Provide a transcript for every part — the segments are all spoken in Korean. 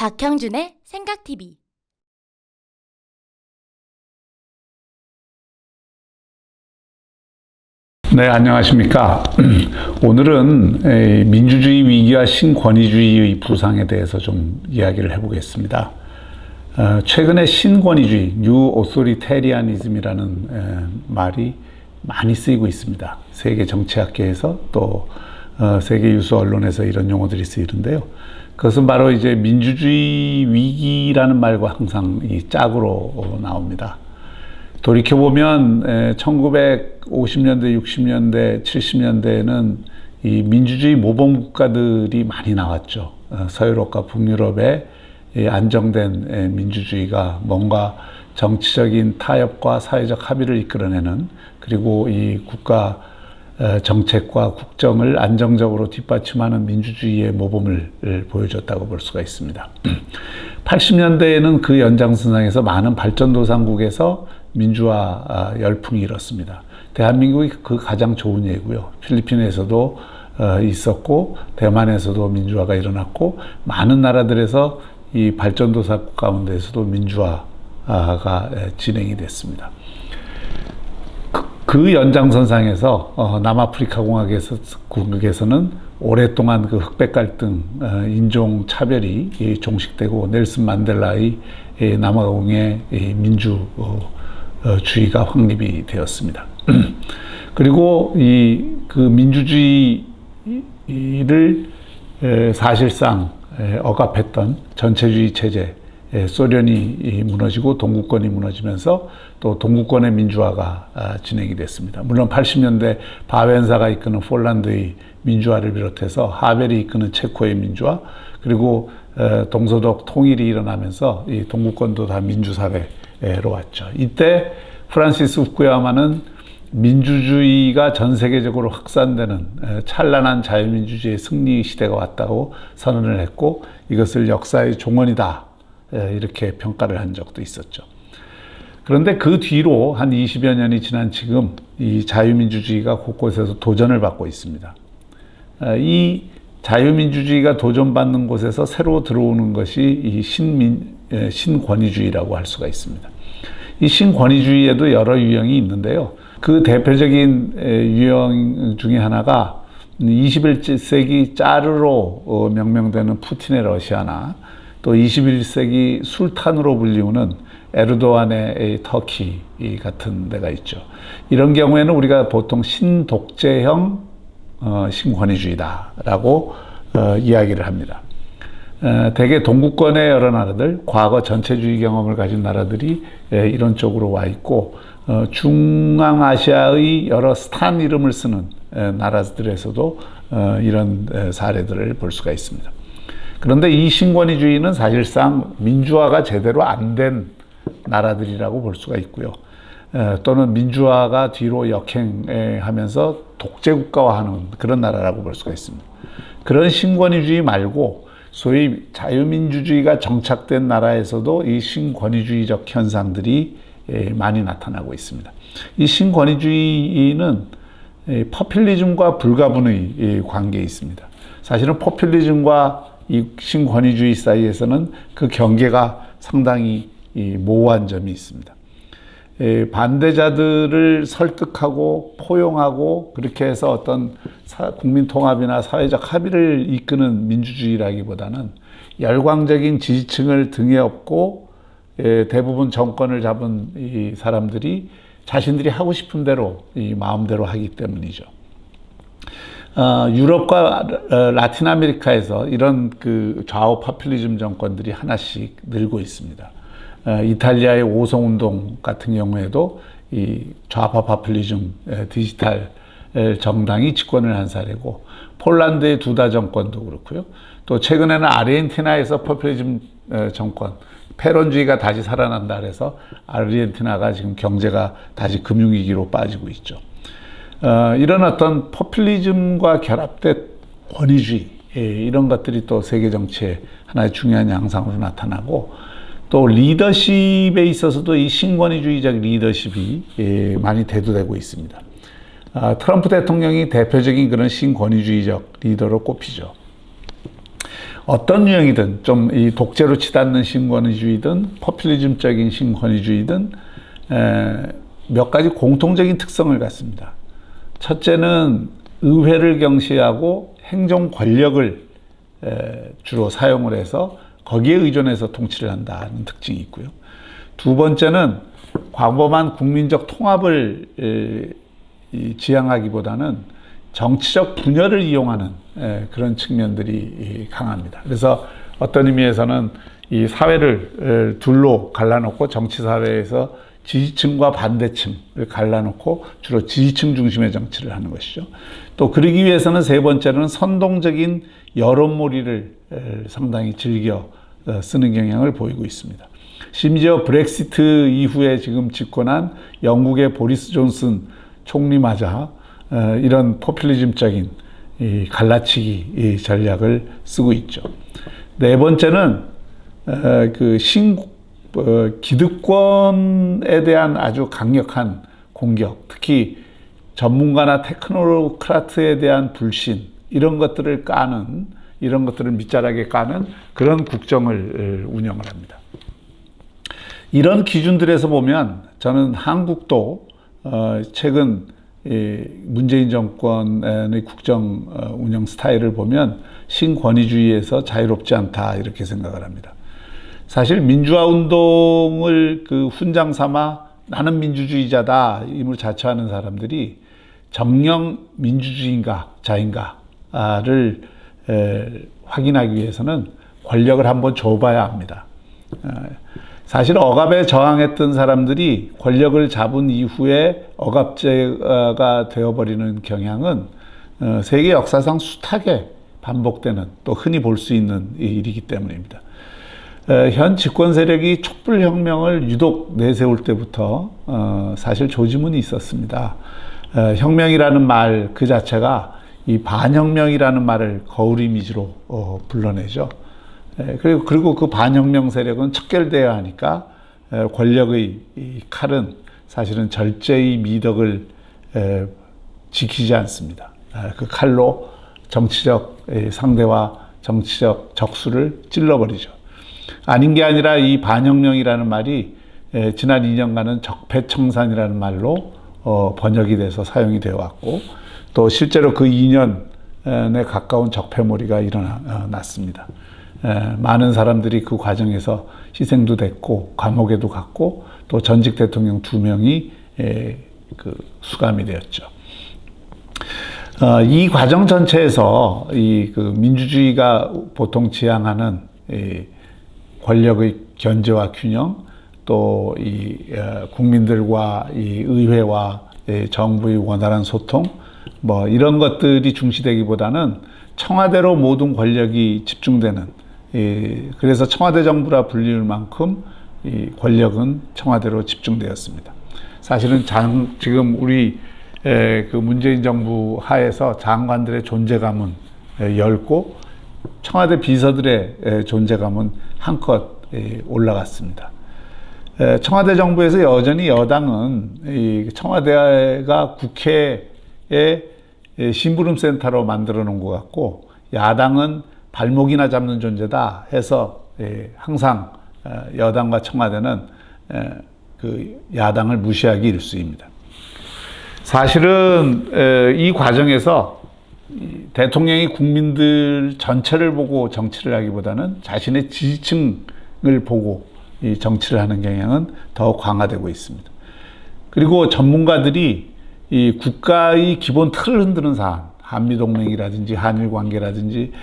박형준의 생각TV. 네, 안녕하십니까. 오늘은 민주주의 위기와 신권위주의의 부상에 대해서 좀 이야기를 해보겠습니다. 최근에 신권위주의, New Authoritarianism이라는 말이 많이 쓰이고 있습니다. 세계 정치학계에서 또 세계 유수 언론에서 이런 용어들이 쓰이는데요. 그것은 바로 이제 민주주의 위기라는 말과 항상 이 짝으로 나옵니다. 돌이켜보면 1950년대, 60년대, 70년대에는 이 민주주의 모범 국가들이 많이 나왔죠. 서유럽과 북유럽의 안정된 민주주의가 뭔가 정치적인 타협과 사회적 합의를 이끌어내는, 그리고 이 국가 정책과 국정을 안정적으로 뒷받침하는 민주주의의 모범을 보여줬다고 볼 수가 있습니다. 80년대에는 그 연장선상에서 많은 발전도상국에서 민주화 열풍이 일었습니다. 대한민국이 그 가장 좋은 예고요. 필리핀에서도 있었고, 대만에서도 민주화가 일어났고, 많은 나라들에서 이 발전도상국 가운데에서도 민주화가 진행이 됐습니다. 그 연장선상에서 남아프리카 공화국에서는 오랫동안 그 흑백 갈등, 인종 차별이 종식되고, 넬슨 만델라의 남아공의 민주주의가 확립이 되었습니다. 그리고 그 민주주의를 사실상 억압했던 전체주의 체제, 소련이 무너지고 동구권이 무너지면서 또 동구권의 민주화가 진행이 됐습니다. 물론 80년대 바벤사가 이끄는 폴란드의 민주화를 비롯해서 하벨이 이끄는 체코의 민주화, 그리고 동서독 통일이 일어나면서 이 동구권도 다 민주사회로 왔죠. 이때 프란시스 후쿠야마는 민주주의가 전 세계적으로 확산되는 찬란한 자유민주주의의 승리 시대가 왔다고 선언을 했고, 이것을 역사의 종언이다, 이렇게 평가를 한 적도 있었죠. 그런데 그 뒤로 한 20여 년이 지난 지금 이 자유민주주의가 곳곳에서 도전을 받고 있습니다. 이 자유민주주의가 도전받는 곳에서 새로 들어오는 것이 이 신권위주의라고 할 수가 있습니다. 이 신권위주의에도 여러 유형이 있는데요. 그 대표적인 유형 중에 하나가 21세기 짜르로 명명되는 푸틴의 러시아나, 또 21세기 술탄으로 불리우는 에르도안의 터키 같은 데가 있죠. 이런 경우에는 우리가 보통 신독재형 신권위주의다라고 이야기를 합니다. 대개 동구권의 여러 나라들, 과거 전체주의 경험을 가진 나라들이 이런 쪽으로 와 있고, 중앙아시아의 여러 스탄 이름을 쓰는 나라들에서도 이런 사례들을 볼 수가 있습니다. 그런데 이 신권위주의는 사실상 민주화가 제대로 안 된 나라들이라고 볼 수가 있고요. 또는 민주화가 뒤로 역행하면서 독재국가화하는 그런 나라라고 볼 수가 있습니다. 그런 신권위주의 말고 소위 자유민주주의가 정착된 나라에서도 이 신권위주의적 현상들이 많이 나타나고 있습니다. 이 신권위주의는 포퓰리즘과 불가분의 관계에 있습니다. 사실은 포퓰리즘과 이 신권위주의 사이에서는 그 경계가 상당히 모호한 점이 있습니다. 반대자들을 설득하고 포용하고 그렇게 해서 어떤 국민 통합이나 사회적 합의를 이끄는 민주주의라기보다는 열광적인 지지층을 등에 업고 대부분 정권을 잡은 이 사람들이 자신들이 하고 싶은 대로 이 마음대로 하기 때문이죠. 유럽과 라틴 아메리카에서 이런 그 좌우 포퓰리즘 정권들이 하나씩 늘고 있습니다. 이탈리아의 오송운동 같은 경우에도 이 좌파 포퓰리즘 디지털 정당이 집권을 한 사례고, 폴란드의 두다 정권도 그렇고요. 또 최근에는 아르헨티나에서 포퓰리즘 정권, 패런주의가 다시 살아난다 그래서 아르헨티나가 지금 경제가 다시 금융위기로 빠지고 있죠. 이런 어떤 포퓰리즘과 결합된 권위주의, 이런 것들이 또 세계 정치의 하나의 중요한 양상으로 나타나고, 또 리더십에 있어서도 이 신권위주의적 리더십이 많이 대두되고 있습니다. 트럼프 대통령이 대표적인 그런 신권위주의적 리더로 꼽히죠. 어떤 유형이든 좀 이 독재로 치닫는 신권위주의든 포퓰리즘적인 신권위주의든 몇 가지 공통적인 특성을 갖습니다. 첫째는 의회를 경시하고 행정 권력을 주로 사용을 해서 거기에 의존해서 통치를 한다는 특징이 있고요. 두 번째는 광범한 국민적 통합을 지향하기보다는 정치적 분열을 이용하는 그런 측면들이 강합니다. 그래서 어떤 의미에서는 이 사회를 둘로 갈라놓고 정치 사회에서 지지층과 반대층을 갈라놓고 주로 지지층 중심의 정치를 하는 것이죠. 또 그러기 위해서는 세 번째는 선동적인 여론몰이를 상당히 즐겨 쓰는 경향을 보이고 있습니다. 심지어 브렉시트 이후에 지금 집권한 영국의 보리스 존슨 총리마저 이런 포퓰리즘적인 이 갈라치기 전략을 쓰고 있죠. 네 번째는 그 기득권에 대한 아주 강력한 공격, 특히 전문가나 테크노크라트에 대한 불신, 이런 것들을 밑자락에 까는 그런 국정을 운영을 합니다. 이런 기준들에서 보면 저는 한국도 최근 문재인 정권의 국정 운영 스타일을 보면 신권위주의에서 자유롭지 않다 이렇게 생각을 합니다. 사실 민주화 운동을 그 훈장 삼아 나는 민주주의자다 임을 자처하는 사람들이 정령 민주주의인가 자인가를 확인하기 위해서는 권력을 한번 줘봐야 합니다. 사실 억압에 저항했던 사람들이 권력을 잡은 이후에 억압제가 되어버리는 경향은 세계 역사상 숱하게 반복되는, 또 흔히 볼 수 있는 일이기 때문입니다. 현 집권 세력이 촛불혁명을 유독 내세울 때부터 사실 조지문이 있었습니다. 혁명이라는 말 그 자체가 이 반혁명이라는 말을 거울 이미지로 불러내죠. 그리고 그 반혁명 세력은 척결되어야 하니까 권력의 이 칼은 사실은 절제의 미덕을 지키지 않습니다. 그 칼로 정치적 상대와 정치적 적수를 찔러버리죠. 아닌 게 아니라 이 반혁명이라는 말이 지난 2년간은 적폐청산이라는 말로 번역이 돼서 사용이 되어 왔고, 또 실제로 그 2년에 가까운 적폐몰이가 일어났습니다. 많은 사람들이 그 과정에서 희생도 됐고 감옥에도 갔고, 또 전직 대통령 2명이 수감이 되었죠. 이 과정 전체에서 그 민주주의가 보통 지향하는 권력의 견제와 균형, 또 국민들과 의회와 정부의 원활한 소통, 이런 것들이 중시되기보다는 청와대로 모든 권력이 집중되는, 그래서 청와대 정부라 불릴 만큼 권력은 청와대로 집중되었습니다. 사실은 지금 우리 그 문재인 정부 하에서 장관들의 존재감은 엷고 청와대 비서들의 존재감은 한껏 올라갔습니다. 청와대 정부에서 여전히 여당은 청와대가 국회의 심부름센터로 만들어 놓은 것 같고, 야당은 발목이나 잡는 존재다 해서 항상 여당과 청와대는 그 야당을 무시하기 일쑤입니다. 사실은 이 과정에서 대통령이 국민들 전체를 보고 정치를 하기보다는 자신의 지지층을 보고 이 정치를 하는 경향은 더 강화되고 있습니다. 그리고 전문가들이 이 국가의 기본 틀을 흔드는 사안, 한미동맹이라든지 한일관계라든지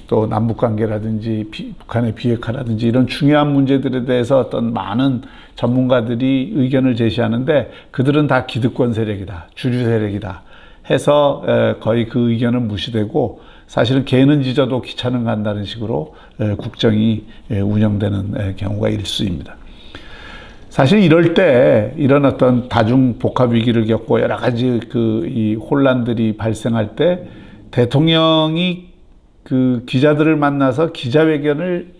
또 남북관계라든지 북한의 비핵화라든지 이런 중요한 문제들에 대해서 어떤 많은 전문가들이 의견을 제시하는데, 그들은 다 기득권 세력이다, 주류 세력이다 해서 거의 그 의견은 무시되고, 사실은 개는 짖어도 귀찮은 간다는 식으로 국정이 운영되는 경우가 일수입니다. 사실 이럴 때 이런 어떤 다중 복합 위기를 겪고 여러 가지 이 혼란들이 발생할 때 대통령이 그 기자들을 만나서 기자회견을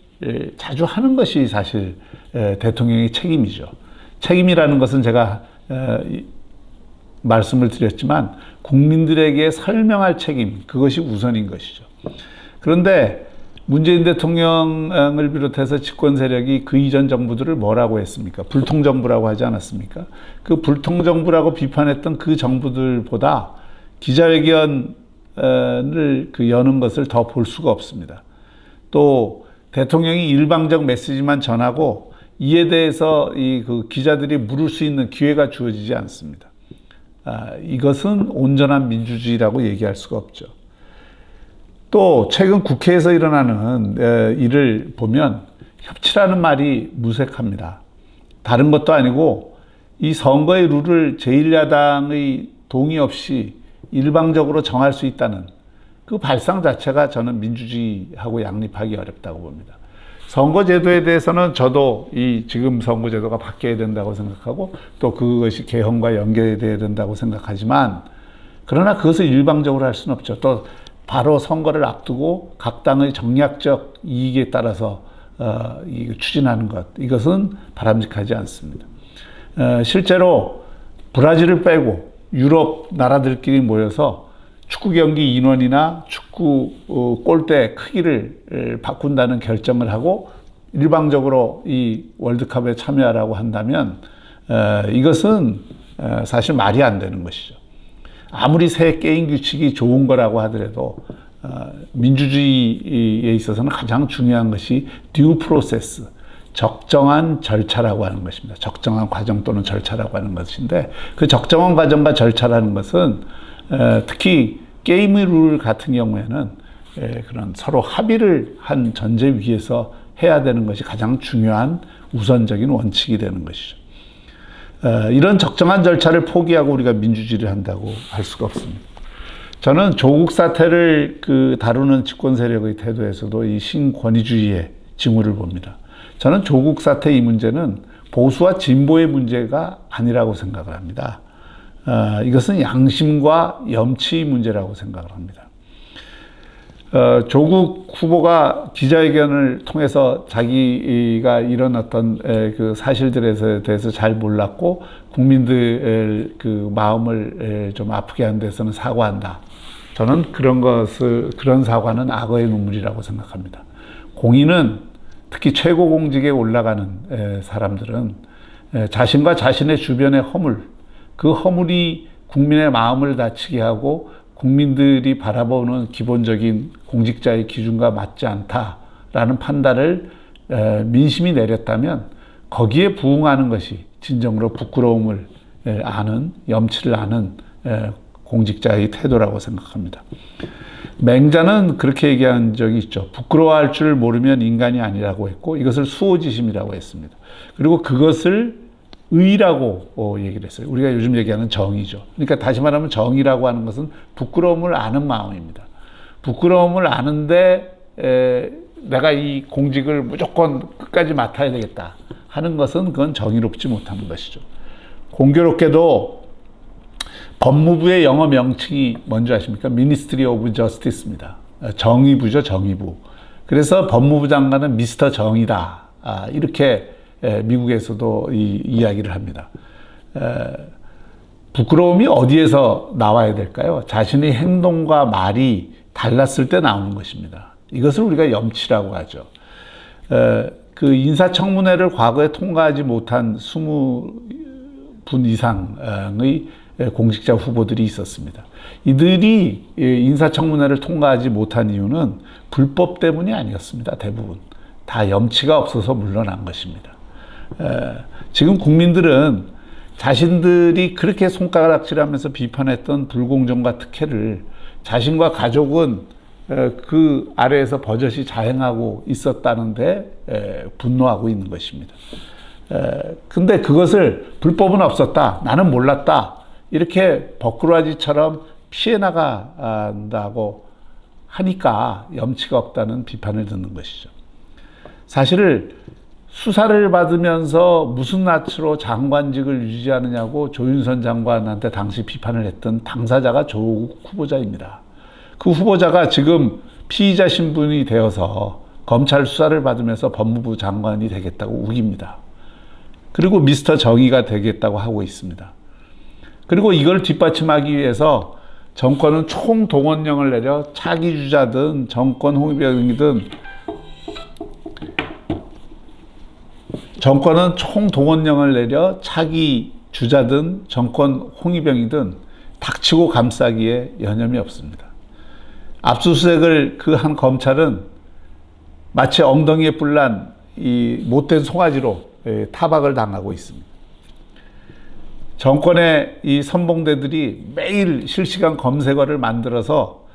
자주 하는 것이 사실 대통령의 책임이죠. 책임이라는 것은 제가 말씀을 드렸지만 국민들에게 설명할 책임, 그것이 우선인 것이죠. 그런데 문재인 대통령을 비롯해서 집권 세력이 그 이전 정부들을 뭐라고 했습니까? 불통정부라고 하지 않았습니까? 그 불통정부라고 비판했던 그 정부들보다 기자회견을 여는 것을 더 볼 수가 없습니다. 또 대통령이 일방적 메시지만 전하고 이에 대해서 그 기자들이 물을 수 있는 기회가 주어지지 않습니다. 이것은 온전한 민주주의라고 얘기할 수가 없죠. 또 최근 국회에서 일어나는 일을 보면 협치라는 말이 무색합니다. 다른 것도 아니고 이 선거의 룰을 제1야당의 동의 없이 일방적으로 정할 수 있다는 그 발상 자체가 저는 민주주의하고 양립하기 어렵다고 봅니다. 선거제도에 대해서는 저도 이 지금 선거제도가 바뀌어야 된다고 생각하고 또 그것이 개헌과 연계돼야 된다고 생각하지만 그러나 그것을 일방적으로 할 수는 없죠. 또 바로 선거를 앞두고 각 당의 정략적 이익에 따라서 추진하는 것, 이것은 바람직하지 않습니다. 실제로 브라질을 빼고 유럽 나라들끼리 모여서 축구 경기 인원이나 축구 골대 크기를 바꾼다는 결정을 하고 일방적으로 이 월드컵에 참여하라고 한다면 이것은 사실 말이 안 되는 것이죠. 아무리 새 게임 규칙이 좋은 거라고 하더라도 민주주의에 있어서는 가장 중요한 것이 듀 프로세스, 적정한 절차라고 하는 것입니다. 적정한 과정 또는 절차라고 하는 것인데 그 적정한 과정과 절차라는 것은 특히 게임의 룰 같은 경우에는 그런 서로 합의를 한 전제 위에서 해야 되는 것이 가장 중요한 우선적인 원칙이 되는 것이죠. 이런 적정한 절차를 포기하고 우리가 민주주의를 한다고 할 수가 없습니다. 저는 조국 사태를 다루는 집권 세력의 태도에서도 이 신권위주의의 징후를 봅니다. 저는 조국 사태 이 문제는 보수와 진보의 문제가 아니라고 생각을 합니다. 이것은 양심과 염치의 문제라고 생각을 합니다. 조국 후보가 기자회견을 통해서 자기가 이런 어떤 그 사실들에 대해서 잘 몰랐고 국민들 그 마음을 좀 아프게 한 데서는 사과한다. 저는 그런 사과는 악어의 눈물이라고 생각합니다. 공인은 특히 최고 공직에 올라가는 사람들은 자신과 자신의 주변의 허물, 그 허물이 국민의 마음을 다치게 하고 국민들이 바라보는 기본적인 공직자의 기준과 맞지 않다라는 판단을 민심이 내렸다면 거기에 부응하는 것이 진정으로 부끄러움을 아는, 염치를 아는 공직자의 태도라고 생각합니다. 맹자는 그렇게 얘기한 적이 있죠. 부끄러워할 줄 모르면 인간이 아니라고 했고 이것을 수호지심이라고 했습니다. 그리고 그것을 의라고 얘기를 했어요. 우리가 요즘 얘기하는 정의죠. 그러니까 다시 말하면 정의라고 하는 것은 부끄러움을 아는 마음입니다. 부끄러움을 아는데 내가 이 공직을 무조건 끝까지 맡아야 되겠다 하는 것은 그건 정의롭지 못한 것이죠. 공교롭게도 법무부의 영어 명칭이 뭔지 아십니까? Ministry of Justice입니다. 정의부죠, 정의부. 그래서 법무부 장관은 미스터 정의다. 이렇게 미국에서도 이야기를 합니다. 부끄러움이 어디에서 나와야 될까요? 자신의 행동과 말이 달랐을 때 나오는 것입니다. 이것을 우리가 염치라고 하죠. 그 인사청문회를 과거에 통과하지 못한 20분 이상의 공직자 후보들이 있었습니다. 이들이 인사청문회를 통과하지 못한 이유는 불법 때문이 아니었습니다. 대부분. 다 염치가 없어서 물러난 것입니다. 지금 국민들은 자신들이 그렇게 손가락질하면서 비판했던 불공정과 특혜를 자신과 가족은 그 아래에서 버젓이 자행하고 있었다는데 분노하고 있는 것입니다. 근데 그것을 불법은 없었다, 나는 몰랐다, 이렇게 버꾸라지처럼 피해 나간다고 하니까 염치가 없다는 비판을 듣는 것이죠. 사실 수사를 받으면서 무슨 낯으로 장관직을 유지하느냐고 조윤선 장관한테 당시 비판을 했던 당사자가 조국 후보자입니다. 그 후보자가 지금 피의자 신분이 되어서 검찰 수사를 받으면서 법무부 장관이 되겠다고 우깁니다. 그리고 미스터 정의가 되겠다고 하고 있습니다. 그리고 이걸 뒷받침하기 위해서 정권은 총동원령을 내려 차기 주자든 정권 홍위병이든 정권은 총동원령을 내려 차기 주자든 정권 홍위병이든 닥치고 감싸기에 여념이 없습니다. 압수수색을 그 한 검찰은 마치 엉덩이에 뿔난 이 못된 송아지로 타박을 당하고 있습니다. 정권의 이 선봉대들이 매일 실시간 검색어를 만들어서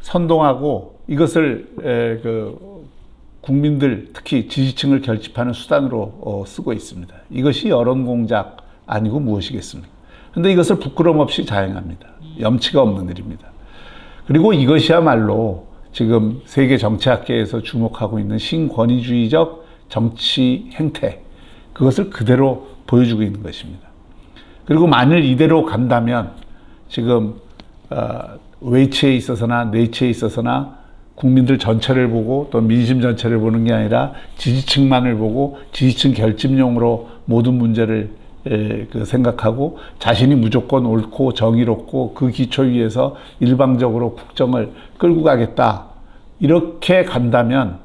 선동하고 이것을 국민들 특히 지지층을 결집하는 수단으로 쓰고 있습니다. 이것이 여론 공작 아니고 무엇이겠습니까? 그런데 이것을 부끄럼 없이 자행합니다. 염치가 없는 일입니다. 그리고 이것이야말로 지금 세계 정치학계에서 주목하고 있는 신권위주의적 정치 행태, 그것을 그대로 보여주고 있는 것입니다. 그리고 만일 이대로 간다면 지금 외치에 있어서나 내치에 있어서나 국민들 전체를 보고 또 민심 전체를 보는 게 아니라 지지층만을 보고 지지층 결집용으로 모든 문제를 생각하고 자신이 무조건 옳고 정의롭고 그 기초 위에서 일방적으로 국정을 끌고 가겠다. 이렇게 간다면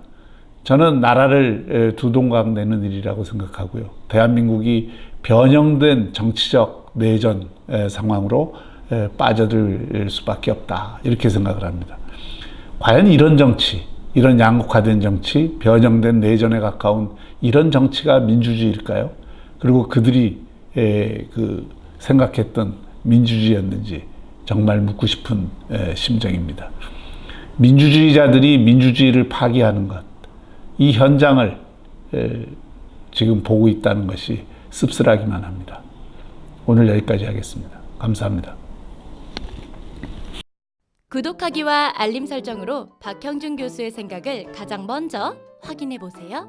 저는 나라를 두동강내는 일이라고 생각하고요. 대한민국이 변형된 정치적 내전 상황으로 빠져들 수밖에 없다. 이렇게 생각을 합니다. 과연 이런 정치, 이런 양극화된 정치, 변형된 내전에 가까운 이런 정치가 민주주의일까요? 그리고 그들이 생각했던 민주주의였는지 정말 묻고 싶은 심정입니다. 민주주의자들이 민주주의를 파기하는 것, 이 현장을 지금 보고 있다는 것이 씁쓸하기만 합니다. 오늘 여기까지 하겠습니다. 감사합니다. 구독하기와 알림 설정으로 박형준 교수의 생각을 가장 먼저 확인해 보세요.